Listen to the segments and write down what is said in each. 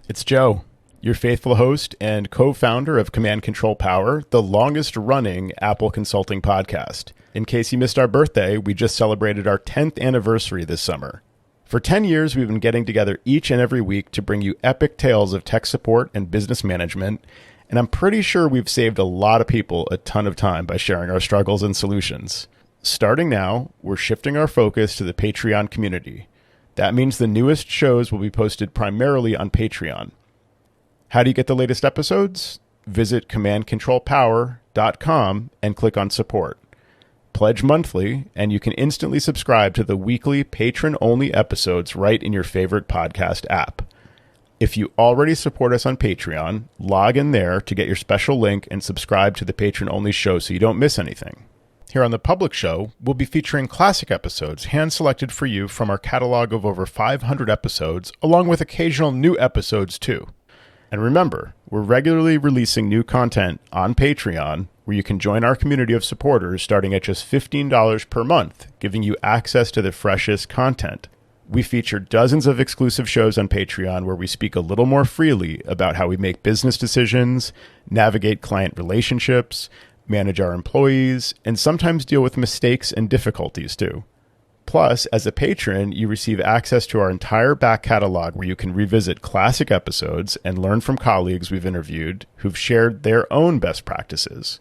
It's Joe, your faithful host and co-founder of Command Control Power, the longest-running Apple consulting podcast. In case you missed our birthday, we just celebrated our 10th anniversary this summer. For 10 years, we've been getting together each and every week to bring you epic tales of tech support and business management, and I'm pretty sure we've saved a lot of people a ton of time by sharing our struggles and solutions. Starting now, we're shifting our focus to the Patreon community. That means the newest shows will be posted primarily on Patreon. How do you get the latest episodes? Visit commandcontrolpower.com and click on support. Pledge monthly, and you can instantly subscribe to the weekly patron-only episodes right in your favorite podcast app. If you already support us on Patreon, log in there to get your special link and subscribe to the patron-only show so you don't miss anything. Here on the public show, we'll be featuring classic episodes hand-selected for you from our catalog of over 500 episodes, along with occasional new episodes too. And remember, we're regularly releasing new content on Patreon, where you can join our community of supporters starting at just $15 per month, giving you access to the freshest content. We feature dozens of exclusive shows on Patreon where we speak a little more freely about how we make business decisions, navigate client relationships, manage our employees, and sometimes deal with mistakes and difficulties too. Plus, as a patron, you receive access to our entire back catalog where you can revisit classic episodes and learn from colleagues we've interviewed who've shared their own best practices.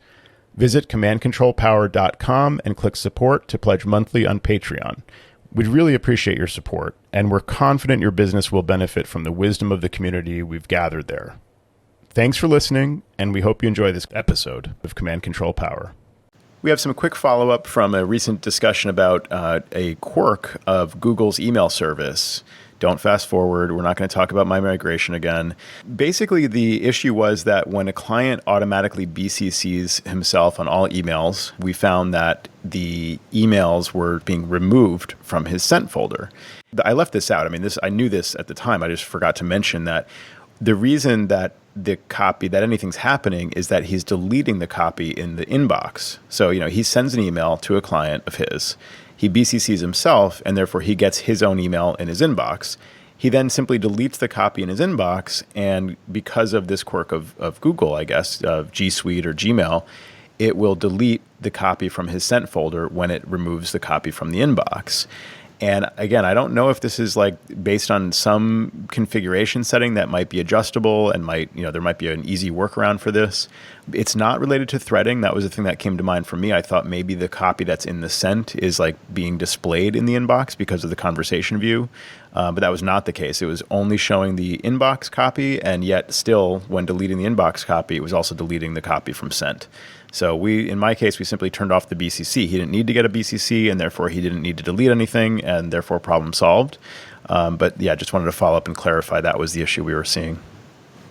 Visit commandcontrolpower.com and click support to pledge monthly on Patreon. We'd really appreciate your support, and we're confident your business will benefit from the wisdom of the community we've gathered there. Thanks for listening, and we hope you enjoy this episode of Command Control Power. We have some quick follow-up from a recent discussion about a quirk of Google's email service. Don't fast forward. We're not going to talk about my migration again. Basically, the issue was that when a client automatically BCCs himself on all emails, we found that the emails were being removed from his sent folder. I left this out. I knew this at the time. I just forgot to mention that the reason that the copy, that anything's happening, is that he's deleting the copy in the inbox. So, he sends an email to a client of his. He BCCs himself, and therefore he gets his own email in his inbox. He then simply deletes the copy in his inbox, and because of this quirk of Google, I guess, of G Suite or Gmail, it will delete the copy from his sent folder when it removes the copy from the inbox. And again, I don't know if this is based on some configuration setting that might be adjustable and there might be an easy workaround for this. It's not related to threading. That was the thing that came to mind for me. I thought maybe the copy that's in the sent is being displayed in the inbox because of the conversation view. But that was not the case. It was only showing the inbox copy, and yet still, when deleting the inbox copy, it was also deleting the copy from sent. So in my case, we simply turned off the BCC. He didn't need to get a BCC, and therefore he didn't need to delete anything, and therefore problem solved. But yeah, just wanted to follow up and clarify that was the issue we were seeing.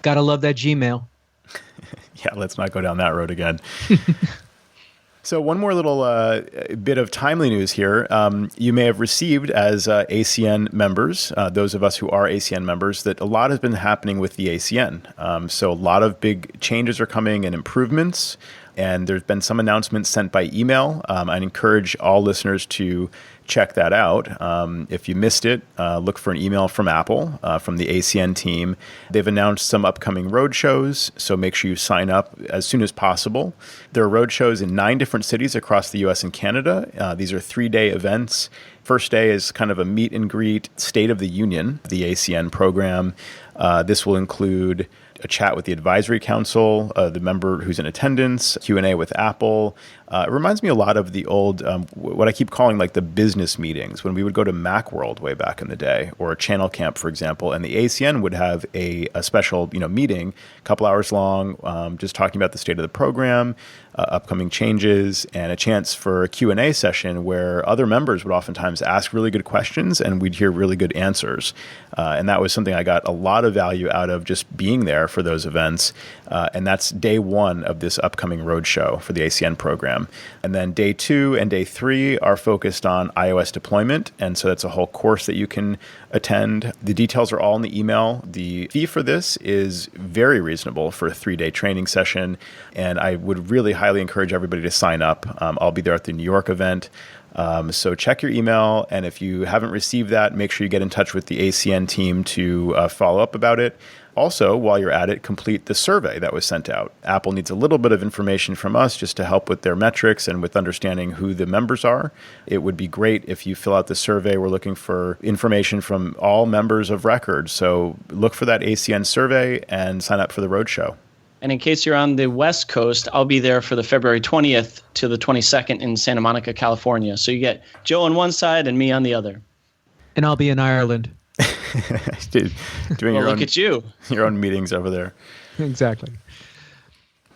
Gotta love that Gmail. Yeah, let's not go down that road again. So one more little bit of timely news here. You may have received as ACN members, those of us who are ACN members, that a lot has been happening with the ACN. So a lot of big changes are coming and improvements. And there's been some announcements sent by email. I'd encourage all listeners to check that out. If you missed it, look for an email from Apple, from the ACN team. They've announced some upcoming road shows, so make sure you sign up as soon as possible. There are road shows in 9 different cities across the US and Canada. These are 3-day events. First day is kind of a meet and greet State of the Union, the ACN program. This will include a chat with the advisory council, the member who's in attendance, Q&A with Apple. It reminds me a lot of the old, what I keep calling the business meetings, when we would go to Macworld way back in the day, or a Channel Camp, for example, and the ACN would have a special meeting, a couple hours long, just talking about the state of the program, upcoming changes, and a chance for a Q&A session where other members would oftentimes ask really good questions and we'd hear really good answers. And that was something I got a lot of value out of just being there for those events. And that's day 1 of this upcoming roadshow for the ACN program. And then day 2 and day 3 are focused on iOS deployment. And so that's a whole course that you can attend. The details are all in the email. The fee for this is very reasonable for a 3-day training session. And I would really highly encourage everybody to sign up. I'll be there at the New York event. So check your email, and if you haven't received that, make sure you get in touch with the ACN team to follow up about it. Also, while you're at it, complete the survey that was sent out. Apple needs a little bit of information from us just to help with their metrics and with understanding who the members are. It would be great if you fill out the survey. We're looking for information from all members of record. So look for that ACN survey and sign up for the roadshow. And in case you're on the West Coast, I'll be there for the February 20th to the 22nd in Santa Monica, California. So you get Joe on one side and me on the other. And I'll be in Ireland. Doing well, look at you. Your own meetings over there. Exactly.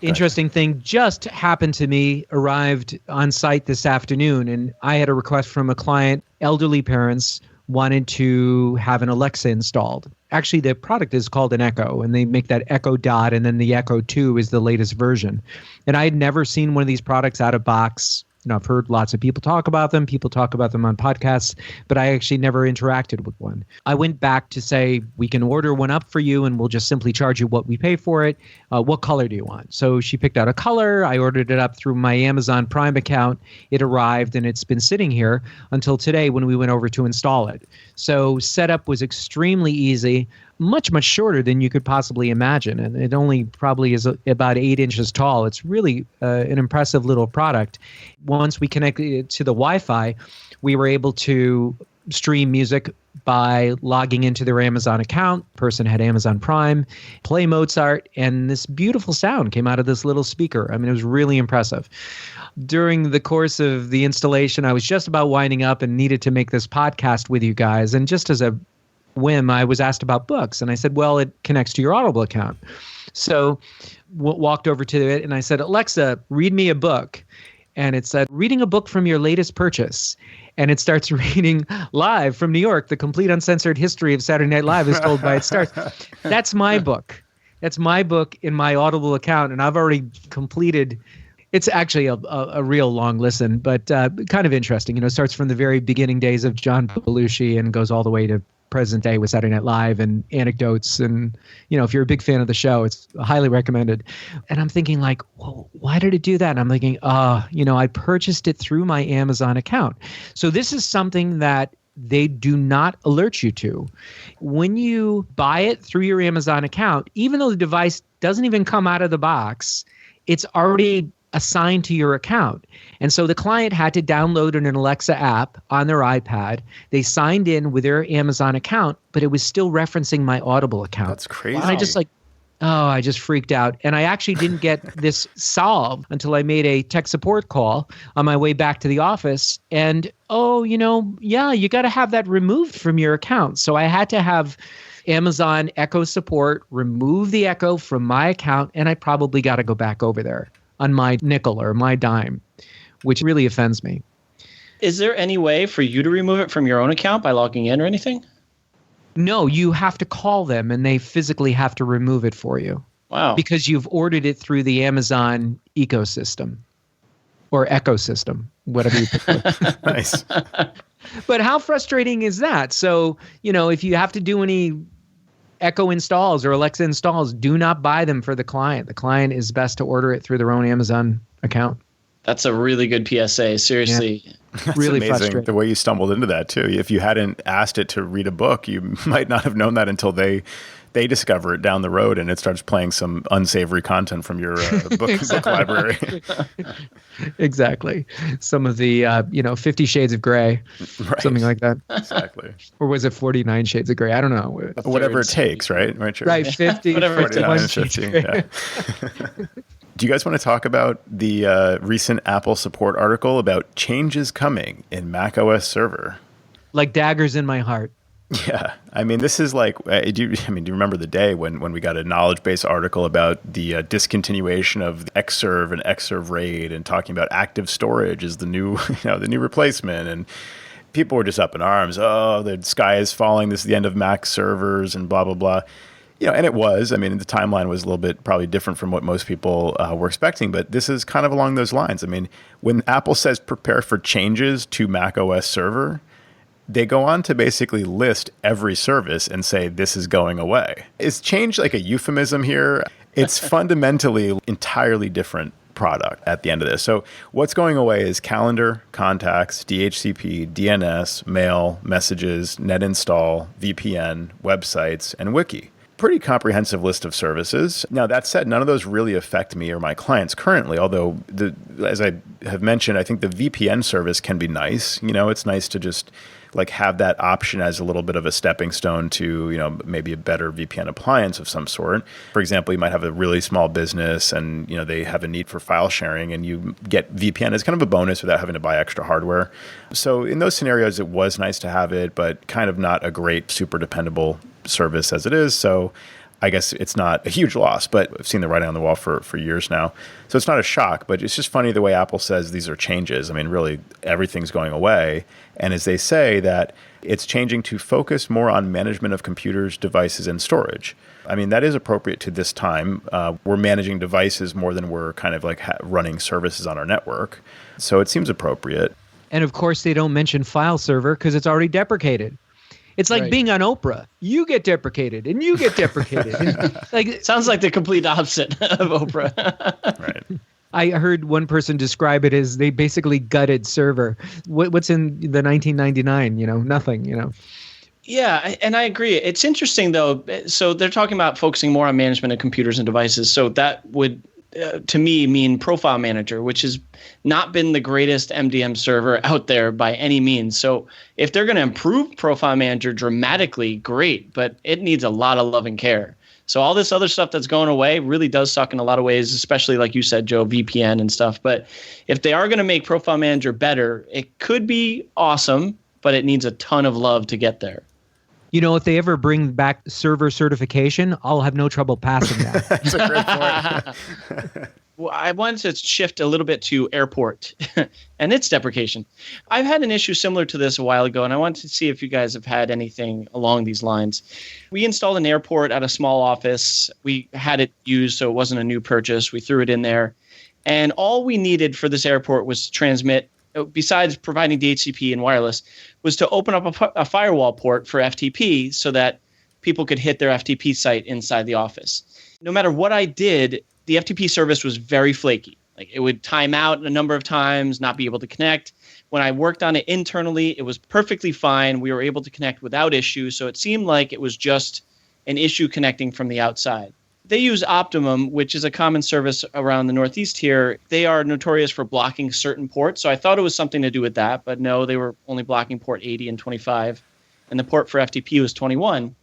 Interesting thing just happened to me, arrived on site this afternoon, and I had a request from a client. Elderly parents wanted to have an Alexa installed. Actually, the product is called an Echo, and they make that Echo Dot, and then the Echo 2 is the latest version. And I had never seen one of these products out of box. I've heard lots of people talk about them. People talk about them on podcasts, but I actually never interacted with one. I went back to say, we can order one up for you and we'll just simply charge you what we pay for it. What color do you want? So she picked out a color. I ordered it up through my Amazon Prime account. It arrived and it's been sitting here until today when we went over to install it. So setup was extremely easy. Much, much shorter than you could possibly imagine. And it only probably is about 8 inches tall. It's really an impressive little product. Once we connected it to the Wi-Fi, we were able to stream music by logging into their Amazon account. Person had Amazon Prime, play Mozart, and this beautiful sound came out of this little speaker. I mean, it was really impressive. During the course of the installation, I was just about winding up and needed to make this podcast with you guys. And just as a whim, I was asked about books, and I said, well, it connects to your Audible account. So walked over to it and I said, Alexa, read me a book. And it said, reading a book from your latest purchase. And it starts reading live from New York. The complete uncensored history of Saturday Night Live is told by its stars. That's my book. That's my book in my Audible account. And I've already completed. It's actually a real long listen, but kind of interesting. It starts from the very beginning days of John Belushi and goes all the way to present day with Saturday Night Live and anecdotes. And, if you're a big fan of the show, it's highly recommended. And I'm thinking like, well, why did it do that? And I'm thinking, I purchased it through my Amazon account. So this is something that they do not alert you to. When you buy it through your Amazon account, even though the device doesn't even come out of the box, it's already assigned to your account. And so the client had to download an Alexa app on their iPad. They signed in with their Amazon account, but it was still referencing my Audible account. That's crazy. And I just freaked out. And I actually didn't get this solved until I made a tech support call on my way back to the office. And, you got to have that removed from your account. So I had to have Amazon Echo support remove the Echo from my account, and I probably got to go back over there on my nickel or my dime, which really offends me. Is there any way for you to remove it from your own account by logging in or anything? No, you have to call them and they physically have to remove it for you. Wow. Because you've ordered it through the Amazon ecosystem or ecosystem, whatever you prefer. Nice. But how frustrating is that? So, if you have to do any Echo installs or Alexa installs, do not buy them for the client. The client is best to order it through their own Amazon account. That's a really good PSA. Seriously. Yeah. Really amazing frustrating. the way you stumbled into that too. If you hadn't asked it to read a book, you might not have known that until they discover it down the road and it starts playing some unsavory content from your book library. Exactly. Some of the 50 Shades of Grey, Right. Something like that. Exactly. Or was it 49 Shades of Grey? I don't know. Whatever it takes, right? Sure. Right, 50, Whatever it 51 takes. Shades of 50, Grey. yeah. Do you guys want to talk about the recent Apple support article about changes coming in macOS server? Like daggers in my heart. Yeah. I mean, this is like, do you remember the day when we got a knowledge base article about the discontinuation of Xserve and Xserve RAID and talking about active storage is the new, the new replacement, and people were just up in arms. Oh, the sky is falling. This is the end of Mac servers and blah, blah, blah. And it was. I mean, the timeline was a little bit probably different from what most people were expecting, but this is kind of along those lines. I mean, when Apple says prepare for changes to macOS server, they go on to basically list every service and say this is going away. Is change like a euphemism here? It's fundamentally entirely different product at the end of this. So what's going away is calendar, contacts, DHCP, DNS, mail, messages, net install, VPN, websites, and wiki. Pretty comprehensive list of services. Now, that said, none of those really affect me or my clients currently, although, as I have mentioned, I think the VPN service can be nice. It's nice to just have that option as a little bit of a stepping stone to, maybe a better VPN appliance of some sort. For example, you might have a really small business and, they have a need for file sharing, and you get VPN as kind of a bonus without having to buy extra hardware. So in those scenarios, it was nice to have it, but kind of not a great, super dependable service as it is. So I guess it's not a huge loss, but I've seen the writing on the wall for years now. So it's not a shock, but it's just funny the way Apple says these are changes. I mean, really, everything's going away. And as they say that it's changing to focus more on management of computers, devices, and storage. I mean, that is appropriate to this time. We're managing devices more than we're kind of running services on our network. So it seems appropriate. And of course, they don't mention file server because it's already deprecated. It's like being on Oprah. You get deprecated and you get deprecated. It sounds like the complete opposite of Oprah. Right. I heard one person describe it as they basically gutted server. What's in the 1999? Nothing. Yeah, and I agree. It's interesting, though. So they're talking about focusing more on management of computers and devices. So that would, to me, mean Profile Manager, which has not been the greatest MDM server out there by any means. So if they're going to improve Profile Manager dramatically, great, but it needs a lot of love and care. So all this other stuff that's going away really does suck in a lot of ways, especially like you said, Joe, VPN and stuff. But if they are going to make Profile Manager better, it could be awesome, but it needs a ton of love to get there. If they ever bring back server certification, I'll have no trouble passing that. That's a great point. Well, I wanted to shift a little bit to airport and its deprecation. I've had an issue similar to this a while ago, and I wanted to see if you guys have had anything along these lines. We installed an airport at a small office. We had it used, so it wasn't a new purchase. We threw it in there. And all we needed for this airport was to transmit, besides providing DHCP and wireless, was to open up a firewall port for FTP so that people could hit their FTP site inside the office. No matter what I did, the FTP service was very flaky. It would time out a number of times, not be able to connect. When I worked on it internally, it was perfectly fine. We were able to connect without issue. So it seemed like it was just an issue connecting from the outside. They use Optimum, which is a common service around the Northeast here. They are notorious for blocking certain ports. So I thought it was something to do with that. But no, they were only blocking port 80 and 25. And the port for FTP was 21.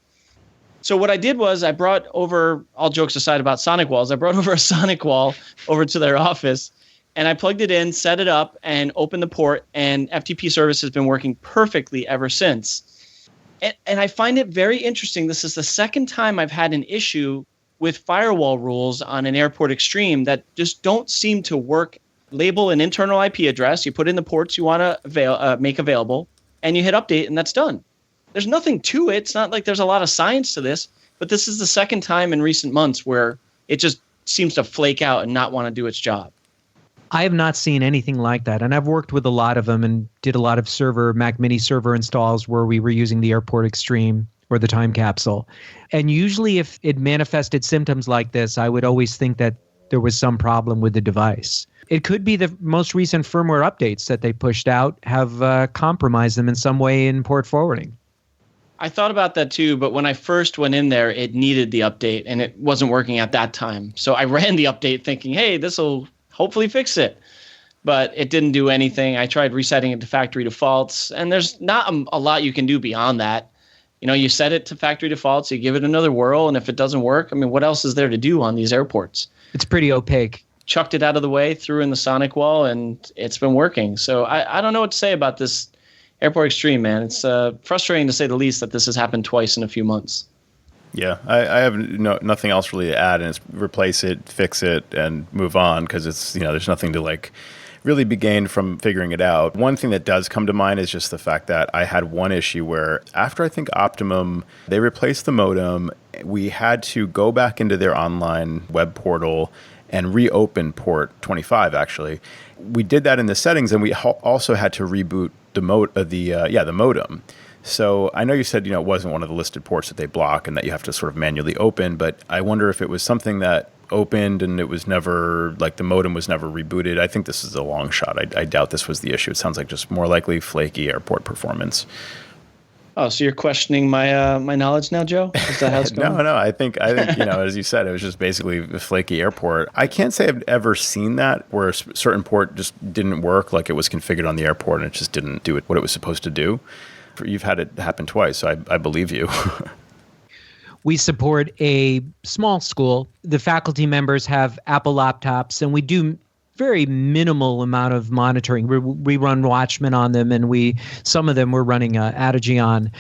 So what I did was I brought over, all jokes aside about sonic walls, I brought over a sonic wall over to their office, and I plugged it in, set it up, and opened the port, and FTP service has been working perfectly ever since. And I find it very interesting. This is the second time I've had an issue with firewall rules on an Airport Extreme that just don't seem to work. Label an internal IP address, you put in the ports you want to make available, and you hit update, and that's done. There's nothing to it. It's not like there's a lot of science to this, but this is the second time in recent months where it just seems to flake out and not want to do its job. I have not seen anything like that. And I've worked with a lot of them and did a lot of Mac Mini server installs where we were using the Airport Extreme or the Time Capsule. And usually if it manifested symptoms like this, I would always think that there was some problem with the device. It could be the most recent firmware updates that they pushed out have compromised them in some way in port forwarding. I thought about that too, but when I first went in there, it needed the update and it wasn't working at that time. So I ran the update thinking, hey, this will hopefully fix it. But it didn't do anything. I tried resetting it to factory defaults, and there's not a lot you can do beyond that. You set it to factory defaults, you give it another whirl, and if it doesn't work, what else is there to do on these airports? It's pretty opaque. Chucked it out of the way, threw in the sonic wall, and it's been working. So I don't know what to say about this Airport Extreme, man. It's frustrating to say the least that this has happened twice in a few months. Yeah, I have nothing else really to add, and it's replace it, fix it, and move on, because it's there's nothing to really be gained from figuring it out. One thing that does come to mind is just the fact that I had one issue where after I think Optimum, they replaced the modem, we had to go back into their online web portal and reopen port 25, actually. We did that in the settings, and we also had to reboot the modem. So I know you said, it wasn't one of the listed ports that they block and that you have to sort of manually open, but I wonder if it was something that opened and it was never, like the modem was never rebooted. I think this is a long shot. I doubt this was the issue. It sounds like just more likely flaky airport performance. Oh, so you're questioning my my knowledge now, Joe? Is that how it's going? No. I think as you said, it was just basically a flaky airport. I can't say I've ever seen that where a certain port just didn't work, like it was configured on the airport and it just didn't do what it was supposed to do. You've had it happen twice, so I believe you. We support a small school. The faculty members have Apple laptops, and we do very minimal amount of monitoring. We run Watchman on them, and some of them we're running Adigy on,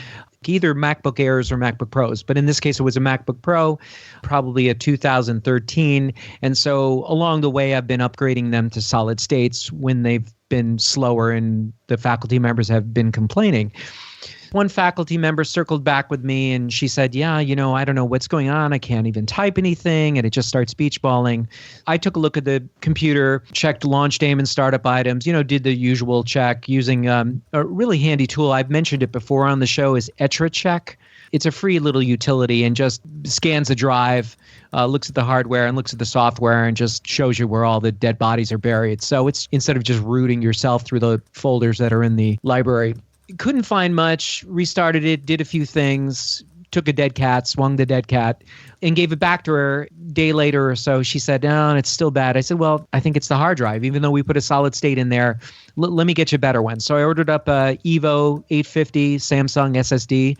either MacBook Airs or MacBook Pros. But in this case, it was a MacBook Pro, probably a 2013. And so along the way, I've been upgrading them to solid states when they've been slower and the faculty members have been complaining. One faculty member circled back with me and she said, yeah, I don't know what's going on. I can't even type anything and it just starts beach balling. I took a look at the computer, checked launch name and startup items, did the usual check using a really handy tool. I've mentioned it before on the show is EtraCheck. It's a free little utility and just scans the drive, looks at the hardware and looks at the software and just shows you where all the dead bodies are buried. So it's instead of just rooting yourself through the folders that are in the library. Couldn't find much, restarted it, did a few things, took a dead cat, swung the dead cat, and gave it back to her a day later or so. She said, no, it's still bad. I said, well, I think it's the hard drive. Even though we put a solid state in there, let me get you a better one. So I ordered up a Evo 850 Samsung SSD.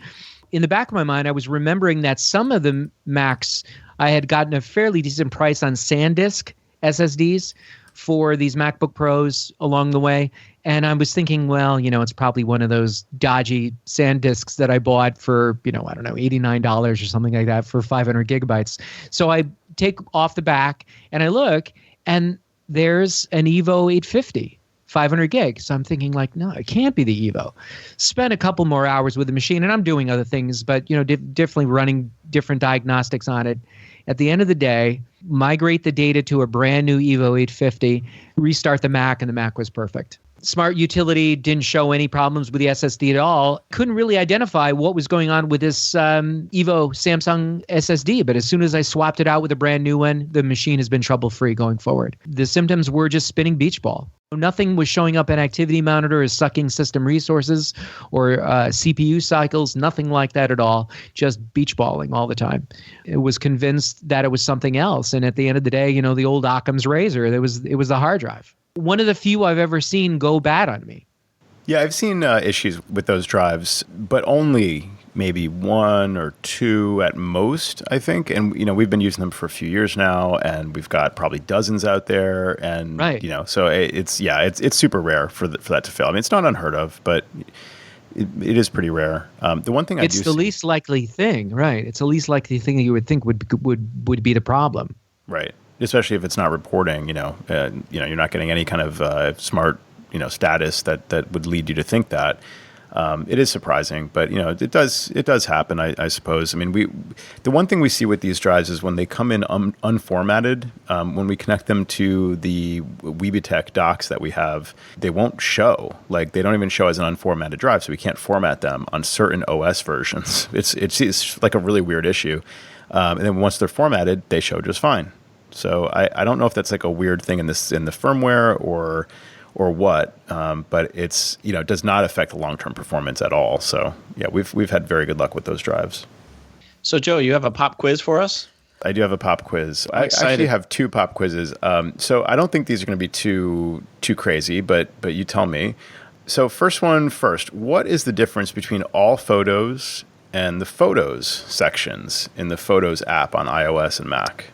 In the back of my mind, I was remembering that some of the Macs, I had gotten a fairly decent price on SanDisk SSDs for these MacBook Pros along the way. And I was thinking, well, it's probably one of those dodgy SanDisks that I bought for, $89 or something like that for 500 gigabytes. So I take off the back and I look and there's an Evo 850, 500 gig. So I'm thinking like, no, it can't be the Evo. Spent a couple more hours with the machine and I'm doing other things, but, definitely running different diagnostics on it. At the end of the day, migrate the data to a brand new Evo 850, restart the Mac, and the Mac was perfect. Smart Utility didn't show any problems with the SSD at all. Couldn't really identify what was going on with this Evo Samsung SSD, but as soon as I swapped it out with a brand new one, the machine has been trouble-free going forward. The symptoms were just spinning beach ball. Nothing was showing up in Activity Monitor as sucking system resources or CPU cycles, nothing like that at all, just beach balling all the time. It was convinced that it was something else, and at the end of the day, the old Occam's razor, it was the hard drive. One of the few I've ever seen go bad on me. Yeah, I've seen issues with those drives, but only maybe one or two at most, I think. And, we've been using them for a few years now, and we've got probably dozens out there. And, right. So it's super rare for that to fail. I mean, it's not unheard of, but it is pretty rare. The one thing it's the least likely thing, right? It's the least likely thing that you would think would be the problem. Right. Especially if it's not reporting, you're not getting any kind of smart, status that would lead you to think that. It is surprising, but it does happen, I suppose. I mean, the one thing we see with these drives is when they come in unformatted, when we connect them to the Weebitech docks that we have, they won't show. Like they don't even show as an unformatted drive, so we can't format them on certain OS versions. It's like a really weird issue. And then once they're formatted, they show just fine. So I don't know if that's like a weird thing in the firmware or what, but it's it does not affect the long-term performance at all. So yeah, we've had very good luck with those drives. So Joe, you have a pop quiz for us? I do have a pop quiz. I actually have two pop quizzes. So I don't think these are going to be too crazy, but you tell me. So first one first. What is the difference between all photos and the Photos sections in the Photos app on iOS and Mac?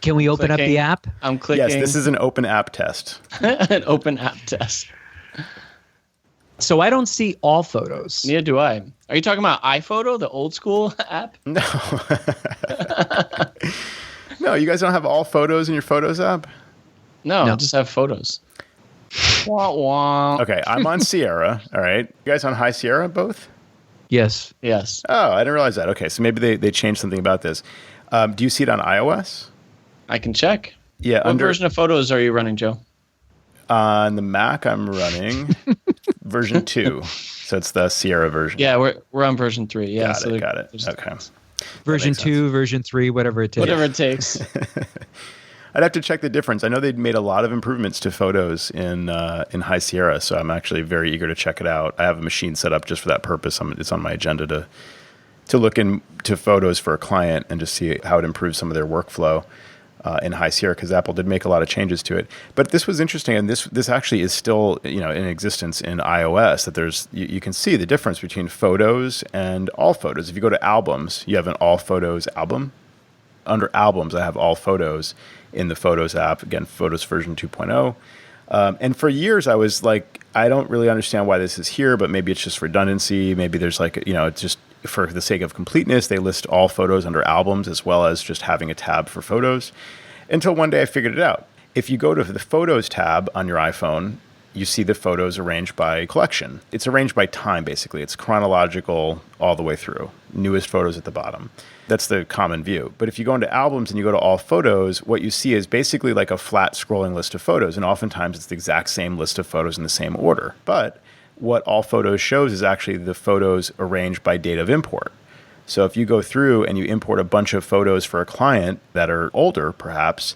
Can we open up the app? I'm clicking. Yes, this is an open app test. An open app test. So I don't see all photos. Neither do I. Are you talking about iPhoto, the old school app? No. No, you guys don't have all photos in your Photos app? No, I just have photos. Wah, wah. Okay, I'm on Sierra. All right. You guys on High Sierra both? Yes. Oh, I didn't realize that. Okay, so maybe they changed something about this. Do you see it on iOS? I can check. Yeah. What version of Photos are you running, Joe? On the Mac, I'm running version 2. So it's the Sierra version. Yeah, we're on version 3. Yeah, Got it. Okay. Version 2, version 3, whatever it takes. Whatever it takes. I'd have to check the difference. I know they'd made a lot of improvements to photos in High Sierra, so I'm actually very eager to check it out. I have a machine set up just for that purpose. It's on my agenda to look into photos for a client and just see how it improves some of their workflow in High Sierra, because Apple did make a lot of changes to it. But this was interesting, and this actually is still in existence in iOS. That you can see the difference between photos and all photos. If you go to albums, you have an all photos album. Under albums, I have all photos in the Photos app. Again, Photos version 2.0. And for years, I was like, I don't really understand why this is here, but maybe it's just redundancy. Maybe there's it's just for the sake of completeness, they list all photos under albums as well as just having a tab for photos. Until one day I figured it out. If you go to the Photos tab on your iPhone, you see the photos arranged by collection. It's arranged by time, basically. It's chronological all the way through. Newest photos at the bottom. That's the common view. But if you go into albums and you go to all photos, what you see is basically like a flat scrolling list of photos. And oftentimes it's the exact same list of photos in the same order. But what all photos shows is actually the photos arranged by date of import. So if you go through and you import a bunch of photos for a client that are older, perhaps,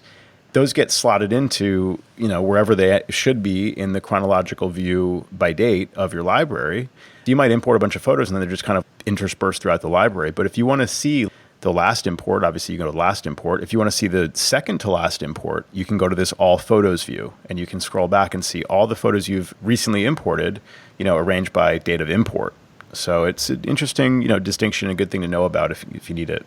those get slotted into, wherever they should be in the chronological view by date of your library. You might import a bunch of photos and then they're just kind of interspersed throughout the library. But if you want to see the last import, obviously you go to last import. If you want to see the second to last import, you can go to this all photos view and you can scroll back and see all the photos you've recently imported, arranged by date of import. So it's an interesting, distinction and good thing to know about if you need it.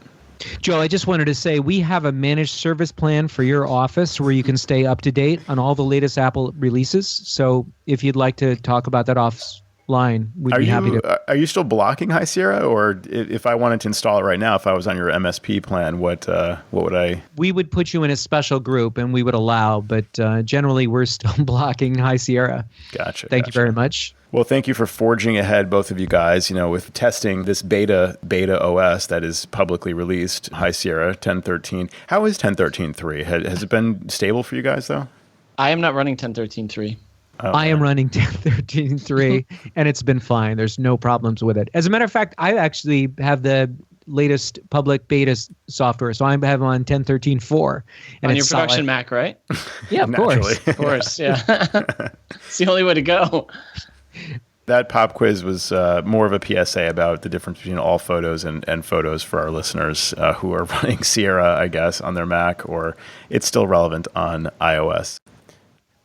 Joe, I just wanted to say we have a managed service plan for your office where you can stay up to date on all the latest Apple releases. So if you'd like to talk about that offline, we'd be happy to. Are you still blocking High Sierra? Or if I wanted to install it right now, if I was on your MSP plan, what would I? We would put you in a special group and we would allow, but generally we're still blocking High Sierra. Gotcha. Thank you very much. Well, thank you for forging ahead, both of you guys, with testing this beta OS that is publicly released, High Sierra 10.13. How is 10.13.3? Has it been stable for you guys, though? I am not running 10.13.3. Oh, I am running 10.13.3, and it's been fine. There's no problems with it. As a matter of fact, I actually have the latest public beta software, so I have on 10.13.4. On your production Mac, right? Yeah, of course. Of course, yeah. It's the only way to go. That pop quiz was more of a PSA about the difference between all photos and photos for our listeners who are running Sierra, I guess, on their Mac, or it's still relevant on iOS.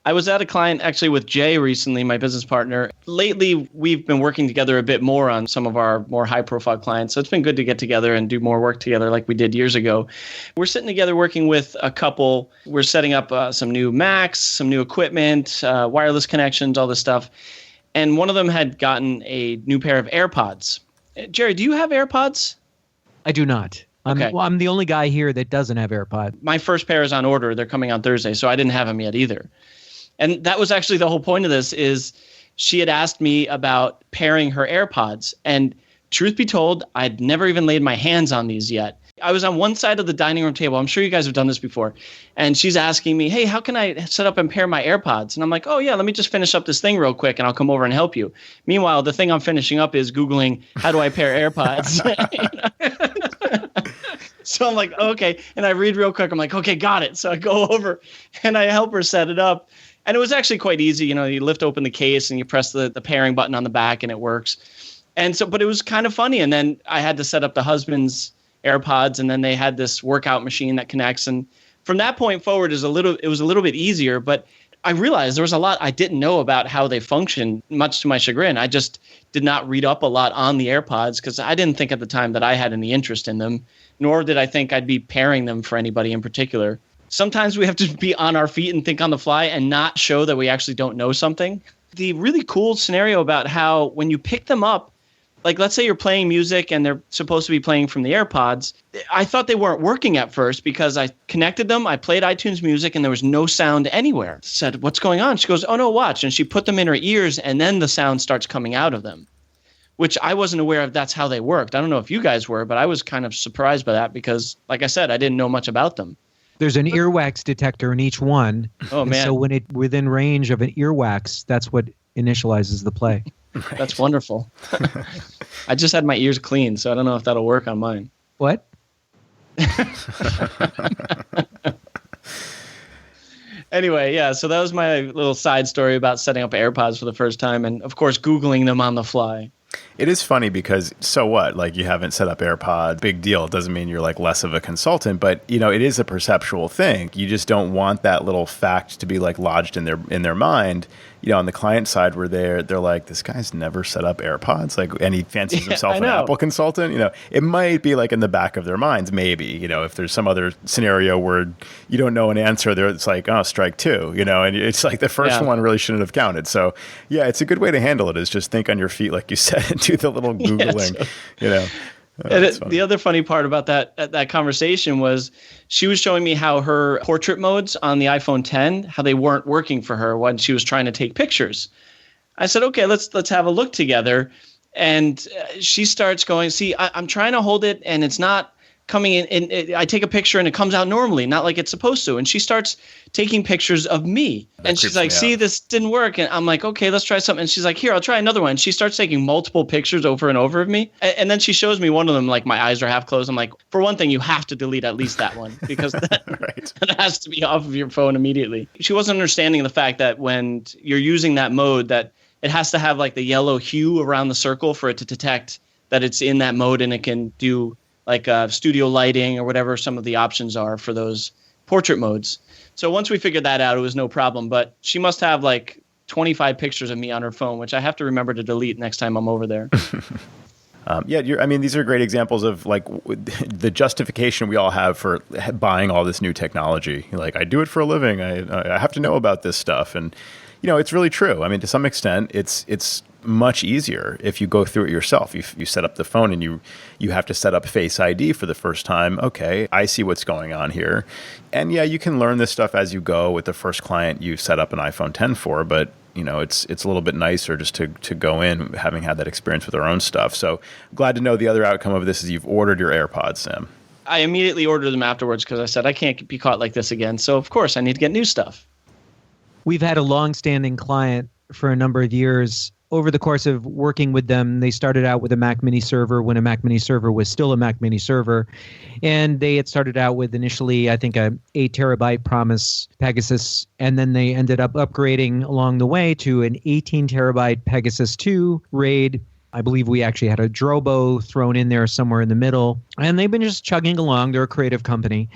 I was at a client actually with Jay recently, my business partner. Lately, we've been working together a bit more on some of our more high-profile clients. So it's been good to get together and do more work together like we did years ago. We're sitting together working with a couple. We're setting up some new Macs, some new equipment, wireless connections, all this stuff. And one of them had gotten a new pair of AirPods. Jerry, do you have AirPods? I do not. I'm the only guy here that doesn't have AirPods. My first pair is on order. They're coming on Thursday, so I didn't have them yet either. And that was actually the whole point of this is she had asked me about pairing her AirPods. And truth be told, I'd never even laid my hands on these yet. I was on one side of the dining room table. I'm sure you guys have done this before. And she's asking me, hey, how can I set up and pair my AirPods? And I'm like, oh, yeah, let me just finish up this thing real quick and I'll come over and help you. Meanwhile, the thing I'm finishing up is Googling, how do I pair AirPods? So I'm like, okay. And I read real quick. I'm like, okay, got it. So I go over and I help her set it up. And it was actually quite easy. You lift open the case and you press the pairing button on the back and it works. And so, but it was kind of funny. And then I had to set up the husband's AirPods, and then they had this workout machine that connects. And from that point forward, it was a little bit easier. But I realized there was a lot I didn't know about how they function, much to my chagrin. I just did not read up a lot on the AirPods because I didn't think at the time that I had any interest in them, nor did I think I'd be pairing them for anybody in particular. Sometimes we have to be on our feet and think on the fly and not show that we actually don't know something. The really cool scenario about how when you pick them up, like let's say you're playing music and they're supposed to be playing from the AirPods. I thought they weren't working at first because I connected them. I played iTunes Music and there was no sound anywhere. I said, what's going on? She goes, oh, no, watch. And she put them in her ears and then the sound starts coming out of them, which I wasn't aware of. That's how they worked. I don't know if you guys were, but I was kind of surprised by that because, like I said, I didn't know much about them. There's an earwax detector in each one. Oh, man. So when it's within range of an earwax, that's what initializes the play. That's wonderful. I just had my ears clean, so I don't know if that'll work on mine. What? Anyway, yeah, so that was my little side story about setting up AirPods for the first time and, of course, Googling them on the fly. It is funny because so what? Like, you haven't set up AirPods, big deal. It doesn't mean you're like less of a consultant, but it is a perceptual thing. You just don't want that little fact to be like lodged in their mind. On the client side, where they're like, this guy's never set up AirPods, like, and he fancies himself an Apple consultant. It might be like in the back of their minds, maybe. If there's some other scenario where you don't know an answer, it's like, oh, strike two. And it's like the first one really shouldn't have counted. So yeah, it's a good way to handle it. Is just think on your feet, like you said, and do the little Googling. The other funny part about that conversation was she was showing me how her portrait modes on the iPhone X, how they weren't working for her when she was trying to take pictures. I said, okay, let's have a look together. And she starts going, see, I'm trying to hold it and it's not coming in. And I take a picture and it comes out normally, not like it's supposed to. And she starts taking pictures of me. And she's like, see, this didn't work. And I'm like, okay, let's try something. And she's like, here, I'll try another one. And she starts taking multiple pictures over and over of me. And then she shows me one of them, like my eyes are half closed. I'm like, for one thing, you have to delete at least that one because that has to be off of your phone immediately. She wasn't understanding the fact that when you're using that mode, that it has to have like the yellow hue around the circle for it to detect that it's in that mode, and it can do like studio lighting or whatever some of the options are for those portrait modes. So once we figured that out, it was no problem. But she must have like 25 pictures of me on her phone, which I have to remember to delete next time I'm over there. These are great examples of like the justification we all have for buying all this new technology. Like, I do it for a living. I have to know about this stuff. And, it's really true. I mean, to some extent, it's much easier if you go through it yourself. You set up the phone and you have to set up Face ID for the first time. Okay, I see what's going on here. And yeah, you can learn this stuff as you go with the first client you set up an iPhone X for, but it's a little bit nicer just to go in having had that experience with our own stuff. So glad to know the other outcome of this is you've ordered your AirPods, Sam. I immediately ordered them afterwards because I said I can't be caught like this again. So of course I need to get new stuff. We've had a long-standing client for a number of years. Over the course of working with them, they started out with a Mac Mini server when a Mac Mini server was still a Mac Mini server. And they had started out with initially, I think, a 8 terabyte Promise Pegasus. And then they ended up upgrading along the way to an 18 terabyte Pegasus 2 RAID. I believe we actually had a Drobo thrown in there somewhere in the middle. And they've been just chugging along. They're a creative company.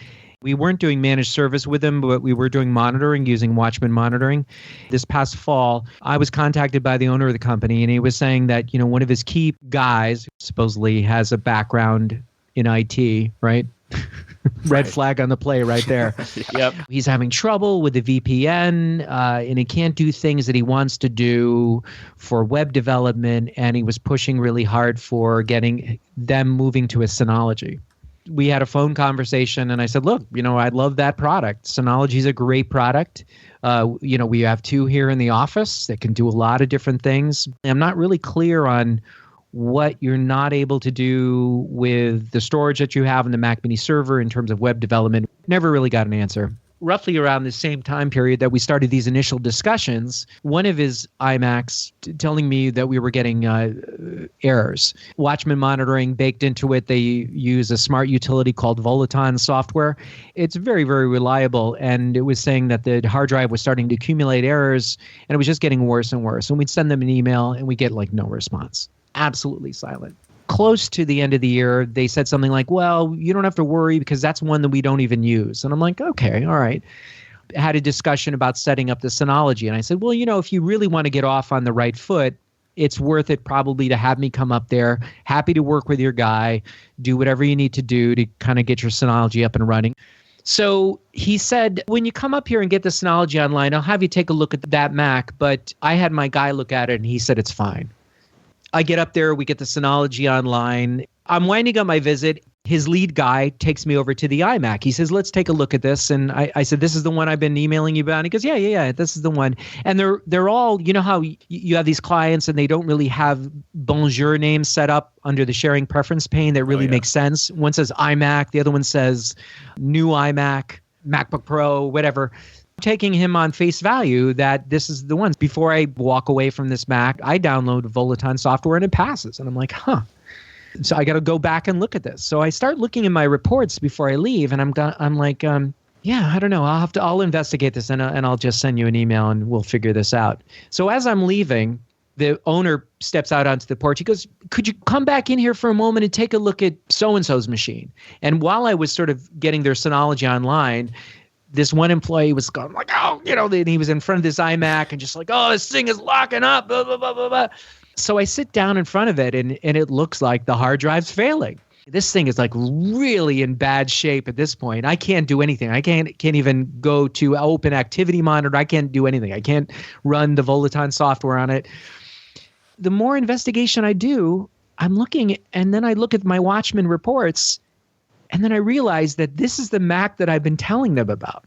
We weren't doing managed service with them, but we were doing monitoring using Watchman monitoring. This past fall, I was contacted by the owner of the company, and he was saying that, one of his key guys supposedly has a background in IT, right? Red flag on the play right there. Yep. He's having trouble with the VPN, and he can't do things that he wants to do for web development, and he was pushing really hard for getting them moving to a Synology. We had a phone conversation and I said, look, I love that product. Synology is a great product. We have 2 here in the office that can do a lot of different things. I'm not really clear on what you're not able to do with the storage that you have in the Mac Mini server in terms of web development. Never really got an answer. Roughly around the same time period that we started these initial discussions, one of his iMacs telling me that we were getting errors. Watchman monitoring baked into it. They use a smart utility called Volaton software. It's very, very reliable. And it was saying that the hard drive was starting to accumulate errors and it was just getting worse and worse. And we'd send them an email and we get like no response. Absolutely silent. Close to the end of the year, they said something like, well, you don't have to worry because that's one that we don't even use. And I'm like, okay, all right. Had a discussion about setting up the Synology. And I said, well, if you really want to get off on the right foot, it's worth it probably to have me come up there. Happy to work with your guy. Do whatever you need to do to kind of get your Synology up and running. So he said, when you come up here and get the Synology online, I'll have you take a look at that Mac. But I had my guy look at it and he said, it's fine. I get up there, we get the Synology online. I'm winding up my visit. His lead guy takes me over to the iMac. He says, let's take a look at this. And I said, this is the one I've been emailing you about. And he goes, yeah, this is the one. And they're all, how you have these clients and they don't really have bonjour names set up under the sharing preference pane that really makes sense. One says iMac, the other one says new iMac, MacBook Pro, whatever. Taking him on face value that this is the one. Before I walk away from this Mac, I download Volaton software and it passes. And I'm like, So I got to go back and look at this. So I start looking in my reports before I leave, and I'm like, yeah, I don't know. I'll investigate this, and I'll just send you an email, and we'll figure this out. So as I'm leaving, the owner steps out onto the porch. He goes, could you come back in here for a moment and take a look at so-and-so's machine? And while I was sort of getting their Synology online, this one employee was going like, oh, and he was in front of this iMac and just like, oh, this thing is locking up, blah, blah, blah, blah, blah. So I sit down in front of it, and it looks like the hard drive's failing. This thing is like really in bad shape at this point. I can't do anything. I can't even go to Open Activity Monitor. I can't do anything. I can't run the Volaton software on it. The more investigation I do, I'm looking, and then I look at my Watchman reports, and then I realize that this is the Mac that I've been telling them about.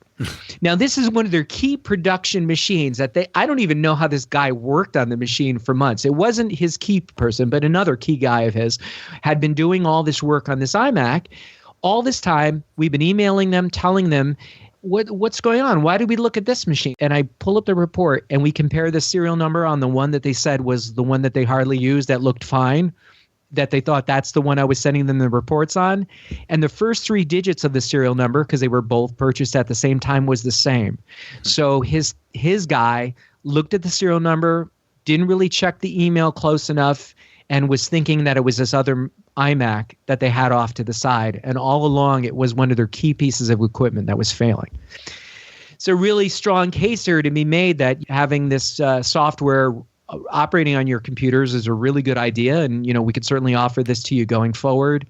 Now, this is one of their key production machines that I don't even know how this guy worked on the machine for months. It wasn't his key person, but another key guy of his had been doing all this work on this iMac. All this time, we've been emailing them, telling them, what's going on? Why did we look at this machine? And I pull up the report, and we compare the serial number on the one that they said was the one that they hardly used that looked fine, that they thought that's the one I was sending them the reports on. And the first 3 digits of the serial number, because they were both purchased at the same time, was the same. So his guy looked at the serial number, didn't really check the email close enough, and was thinking that it was this other iMac that they had off to the side. And all along, it was one of their key pieces of equipment that was failing. It's a really strong case here to be made that having this software operating on your computers is a really good idea. And, we could certainly offer this to you going forward.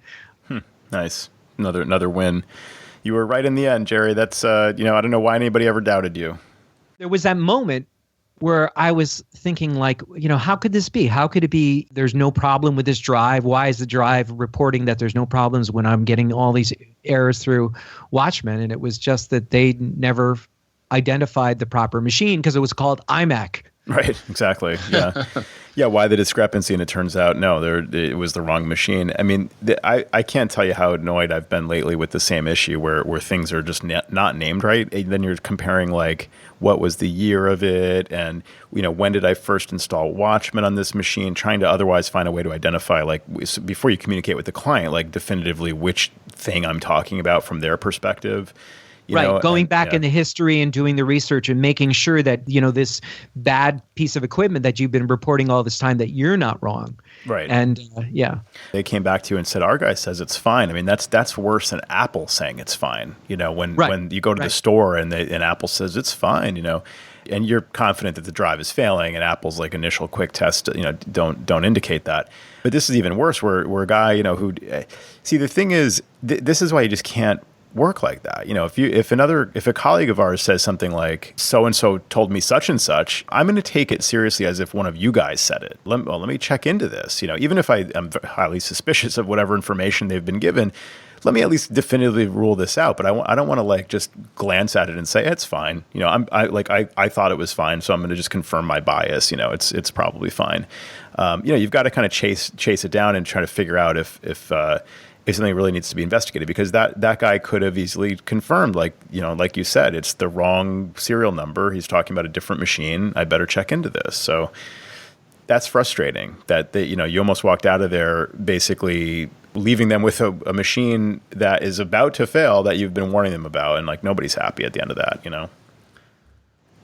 Nice. Another win. You were right in the end, Jerry. That's, I don't know why anybody ever doubted you. There was that moment where I was thinking like, how could this be? How could it be there's no problem with this drive? Why is the drive reporting that there's no problems when I'm getting all these errors through Watchman? And it was just that they never identified the proper machine because it was called iMac. Right, exactly. Yeah. Yeah, why the discrepancy? And it turns out, no, it was the wrong machine. I mean, I can't tell you how annoyed I've been lately with the same issue where things are just not named right. And then you're comparing like what was the year of it and, when did I first install Watchman on this machine, trying to otherwise find a way to identify, like, before you communicate with the client, like definitively which thing I'm talking about from their perspective. Going back in the history and doing the research and making sure that, this bad piece of equipment that you've been reporting all this time, that you're not wrong. Right. And they came back to you and said, our guy says it's fine. I mean, that's worse than Apple saying it's fine. When you go to the store and Apple says it's fine, and you're confident that the drive is failing and Apple's like initial quick test, don't indicate that. But this is even worse where a guy, who see, the thing is, this is why you just can't work like that. If a colleague of ours says something like so and so told me such and such, I'm going to take it seriously as if one of you guys said it. Let me check into this. Even if I am highly suspicious of whatever information they've been given, let me at least definitively rule this out. But I don't want to like just glance at it and say it's fine. I thought it was fine, so I'm going to just confirm my bias. It's probably fine. You've got to kind of chase it down and try to figure out if something really needs to be investigated, because that guy could have easily confirmed, like you said, it's the wrong serial number. He's talking about a different machine. I better check into this. So that's frustrating that you almost walked out of there basically leaving them with a machine that is about to fail that you've been warning them about, and like nobody's happy at the end of that.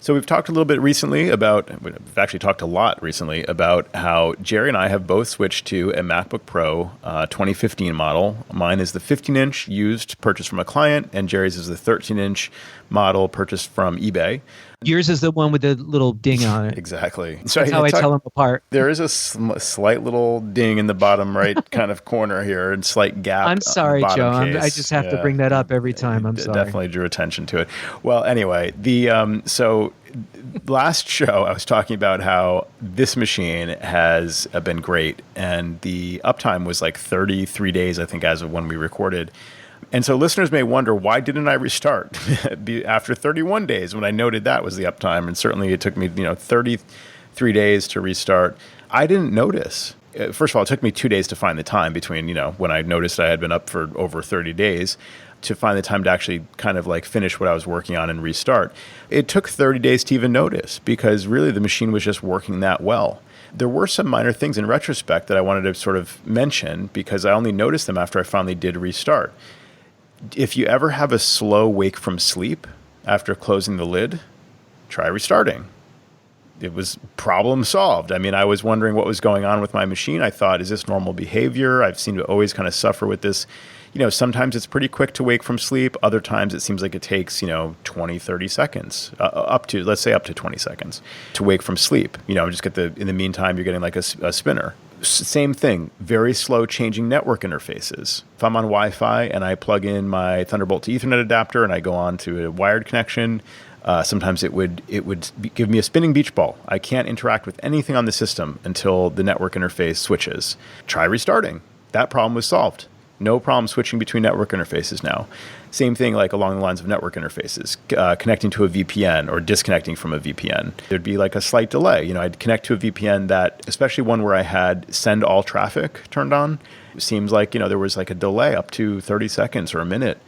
So we've talked a little bit recently we've actually talked a lot recently about how Jerry and I have both switched to a MacBook Pro 2015 model. Mine is the 15-inch used, purchased from a client, and Jerry's is the 13-inch model purchased from eBay. Yours is the one with the little ding on it. Exactly. So that's how I tell them apart. There is a slight little ding in the bottom right kind of corner here, and slight gap. I'm sorry, Joe. I just have to bring that up every time. I'm sorry. Definitely drew attention to it. Well, anyway, so last show I was talking about how this machine has been great, and the uptime was like 33 days, I think, as of when we recorded. And so listeners may wonder, why didn't I restart after 31 days when I noted that was the uptime? And certainly it took me 33 days to restart. I didn't notice. First of all, it took me 2 days to find the time between when I noticed I had been up for over 30 days to find the time to actually kind of like finish what I was working on and restart. It took 30 days to even notice, because really the machine was just working that well. There were some minor things in retrospect that I wanted to sort of mention because I only noticed them after I finally did restart. If you ever have a slow wake from sleep after closing the lid, try restarting. It was problem solved. I mean, I was wondering what was going on with my machine. I thought, is this normal behavior? I've seemed to always kind of suffer with this. Sometimes it's pretty quick to wake from sleep. Other times it seems like it takes, 20, 30 seconds, let's say up to 20 seconds to wake from sleep. In the meantime, you're getting like a spinner. Same thing, very slow changing network interfaces. If I'm on Wi-Fi and I plug in my Thunderbolt to Ethernet adapter and I go on to a wired connection, sometimes it would give me a spinning beach ball. I can't interact with anything on the system until the network interface switches. Try restarting. That problem was solved. No problem switching between network interfaces now. Same thing like along the lines of network interfaces, connecting to a VPN or disconnecting from a VPN. There'd be like a slight delay. I'd connect to a VPN that, especially one where I had send all traffic turned on, it seems like, there was like a delay up to 30 seconds or a minute.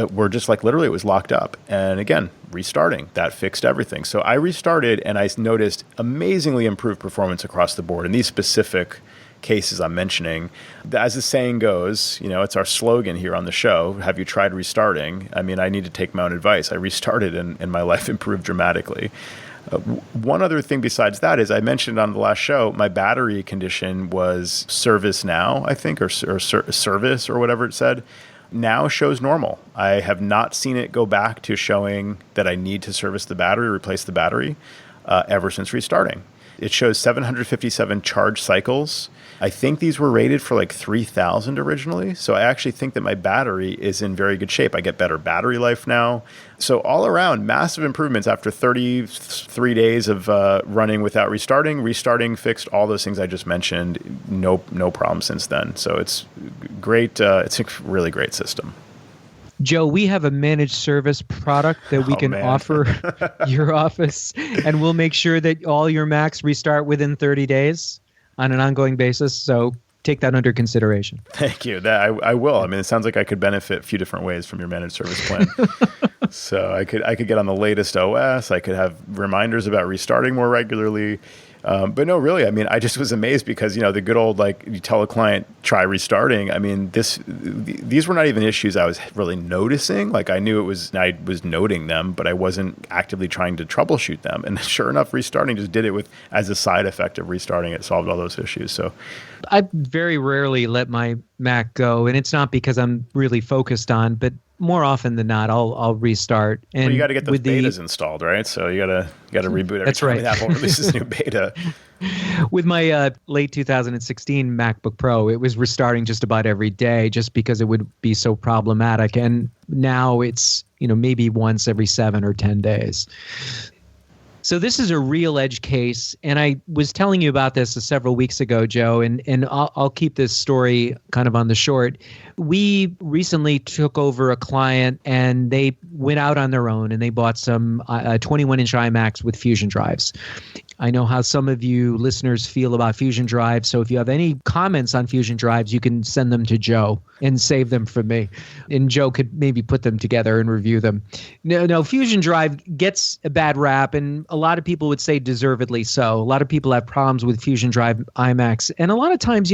Where just like literally it was locked up. And again, restarting, that fixed everything. So I restarted and I noticed amazingly improved performance across the board in these specific cases I'm mentioning. As the saying goes, it's our slogan here on the show, have you tried restarting? I mean, I need to take my own advice. I restarted and my life improved dramatically. One other thing besides that is I mentioned on the last show, my battery condition was service now, I think, or service or whatever it said. Now shows normal. I have not seen it go back to showing that I need to service the battery, replace the battery, ever since restarting. It shows 757 charge cycles. I think these were rated for like 3,000 originally. So I actually think that my battery is in very good shape. I get better battery life now. So all around, massive improvements after 33 days of running without restarting. Restarting fixed all those things I just mentioned. No problem since then. So it's great. It's a really great system. Joe, we have a managed service product that we can offer your office, and we'll make sure that all your Macs restart within 30 days on an ongoing basis. So take that under consideration. Thank you. I will. I mean, it sounds like I could benefit a few different ways from your managed service plan. So I could get on the latest OS. I could have reminders about restarting more regularly. But no, really, I mean, I just was amazed because, the good old, like, you tell a client, try restarting. I mean, these were not even issues I was really noticing. Like, I was noting them, but I wasn't actively trying to troubleshoot them. And sure enough, restarting just did it as a side effect of restarting. It solved all those issues. So I very rarely let my Mac go, and it's not because I'm really focused on, but more often than not, I'll restart. And you got to get those betas installed, right? So you got to reboot every time Apple releases new beta. With my late 2016 MacBook Pro, it was restarting just about every day, just because it would be so problematic. And now it's maybe once every 7 or 10 days. So this is a real edge case, and I was telling you about this several weeks ago, Joe, and I'll keep this story kind of on the short. We recently took over a client, and they went out on their own, and they bought some 21-inch iMacs with Fusion drives. I know how some of you listeners feel about Fusion drives, so if you have any comments on Fusion drives, you can send them to Joe and save them from me. And Joe could maybe put them together and review them. No, Fusion drive gets a bad rap, and a lot of people would say deservedly so. A lot of people have problems with Fusion drive iMacs. And a lot of times,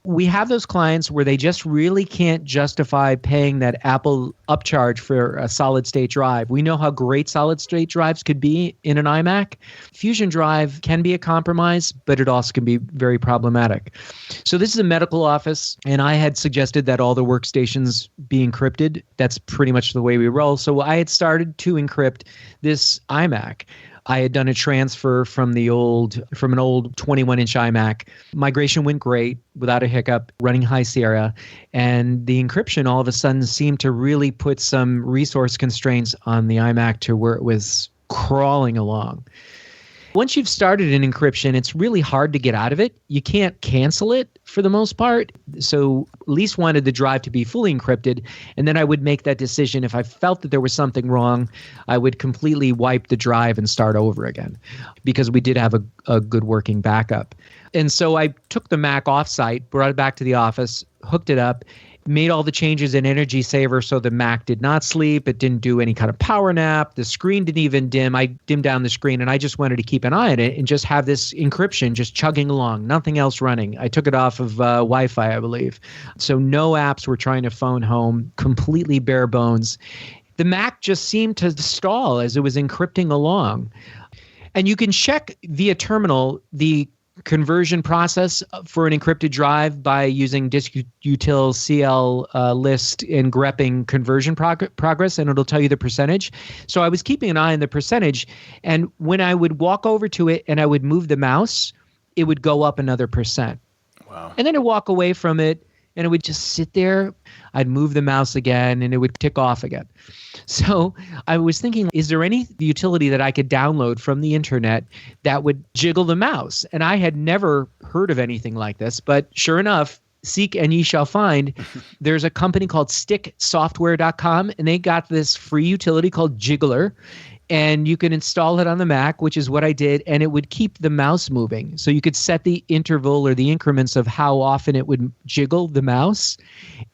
we have those clients where they just really can't justify paying that Apple upcharge for a solid-state drive. We know how great solid-state drives could be in an iMac. Fusion drive can be a compromise, but it also can be very problematic. So this is a medical office, and I had suggested that all the workstations be encrypted. That's pretty much the way we roll. So I had started to encrypt this iMac. I had done a transfer from an old 21-inch iMac. Migration went great without a hiccup, running High Sierra, and the encryption all of a sudden seemed to really put some resource constraints on the iMac to where it was crawling along. Once you've started an encryption, it's really hard to get out of it. You can't cancel it for the most part. So at least wanted the drive to be fully encrypted. And then I would make that decision. If I felt that there was something wrong, I would completely wipe the drive and start over again, because we did have a good working backup. And so I took the Mac off-site, brought it back to the office, hooked it up, Made all the changes in Energy Saver so the Mac did not sleep. It didn't do any kind of power nap. The screen didn't even dim. I dimmed down the screen, and I just wanted to keep an eye on it and just have this encryption just chugging along, nothing else running. I took it off of Wi-Fi, I believe. So no apps were trying to phone home, completely bare bones. The Mac just seemed to stall as it was encrypting along. And you can check via terminal the conversion process for an encrypted drive by using disk-util cl list and grepping conversion progress, and it'll tell you the percentage. So I was keeping an eye on the percentage, and when I would walk over to it and I would move the mouse, it would go up another percent. Wow. And then I'd walk away from it, and it would just sit there. I'd move the mouse again, and it would tick off again. So I was thinking, is there any utility that I could download from the internet that would jiggle the mouse? And I had never heard of anything like this, but sure enough, seek and ye shall find. There's a company called sticksoftware.com, and they got this free utility called Jiggler. And you can install it on the Mac, which is what I did, and it would keep the mouse moving. So you could set the interval or the increments of how often it would jiggle the mouse.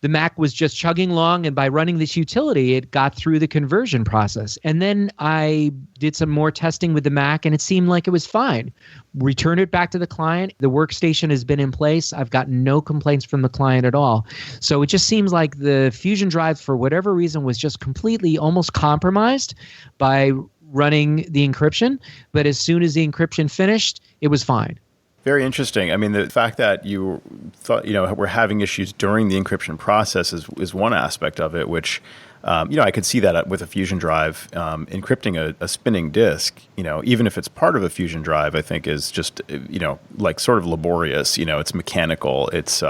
The Mac was just chugging along, and by running this utility, it got through the conversion process. And then I did some more testing with the Mac, and it seemed like it was fine. Returned it back to the client. The workstation has been in place. I've gotten no complaints from the client at all. So it just seems like the Fusion drive, for whatever reason, was just completely almost compromised by running the encryption. But as soon as the encryption finished, it was fine. Very interesting. I mean, the fact that you thought, we're having issues during the encryption process is one aspect of it, which, I could see that with a Fusion drive. Encrypting a spinning disk, even if it's part of a Fusion drive, I think is just, like sort of laborious. It's mechanical. It's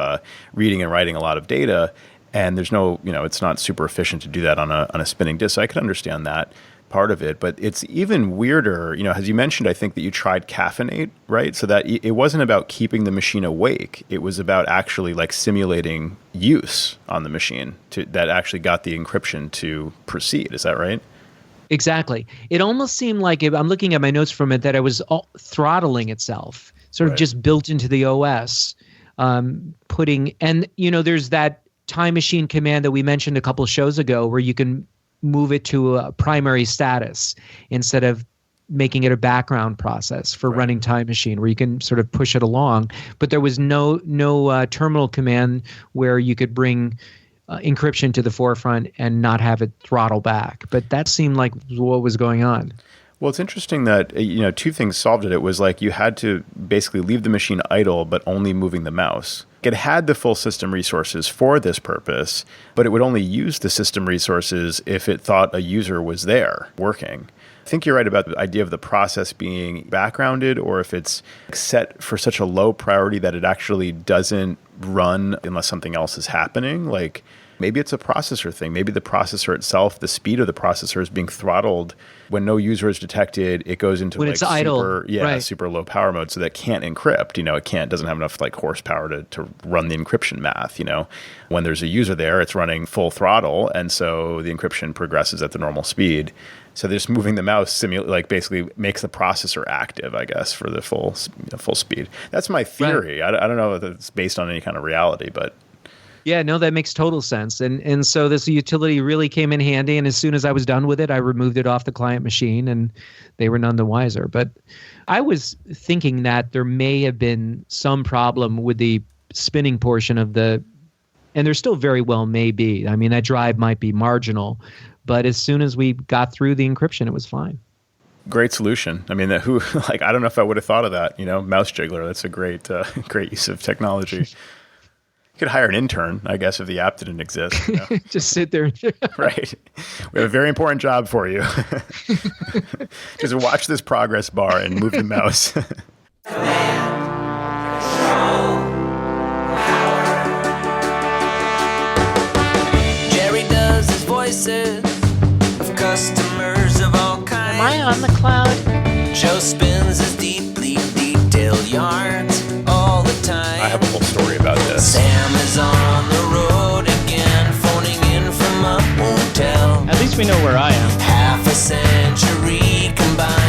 reading and writing a lot of data. And there's no, it's not super efficient to do that on a spinning disk. So I could understand that part of it, but it's even weirder, as you mentioned, I think that you tried caffeinate, right? So that it wasn't about keeping the machine awake. It was about actually like simulating use on the machine that actually got the encryption to proceed. Is that right? Exactly. It almost seemed like, I'm looking at my notes from it, that it was throttling itself, sort of just built into the OS, there's that time machine command that we mentioned a couple of shows ago where you can move it to a primary status instead of making it a background process for running Time Machine, where you can sort of push it along. But there was no terminal command where you could bring encryption to the forefront and not have it throttle back. But that seemed like what was going on. Well, it's interesting that, two things solved it. It was like you had to basically leave the machine idle, but only moving the mouse. It had the full system resources for this purpose, but it would only use the system resources if it thought a user was there working. I think you're right about the idea of the process being backgrounded, or if it's set for such a low priority that it actually doesn't run unless something else is happening. Like maybe it's a processor thing. Maybe the processor itself, the speed of the processor is being throttled. When no user is detected, it goes into when like it's idle. super low power mode, so that it can't encrypt. It doesn't have enough like horsepower to run the encryption math. When there's a user there, it's running full throttle, and so the encryption progresses at the normal speed. So just moving the mouse basically makes the processor active, I guess, for the full speed. That's my theory. Right. I don't know if it's based on any kind of reality, but. Yeah, no, that makes total sense. And so this utility really came in handy. And as soon as I was done with it, I removed it off the client machine, and they were none the wiser. But I was thinking that there may have been some problem with the spinning portion of and there still very well may be. I mean, that drive might be marginal, but as soon as we got through the encryption, it was fine. Great solution. I mean, I don't know if I would have thought of that, mouse jiggler. That's a great use of technology. You could hire an intern, I guess, if the app didn't exist. Just sit there. Right. We have a very important job for you. Just watch this progress bar and move the mouse. Jerry does his voices of customers of all kinds. Am I on the cloud? Joe spins his deeply detailed yarns all the time. I have a whole story about this. Sam is on the road again, phoning in from a hotel. At least we know where I am. Half a century combined.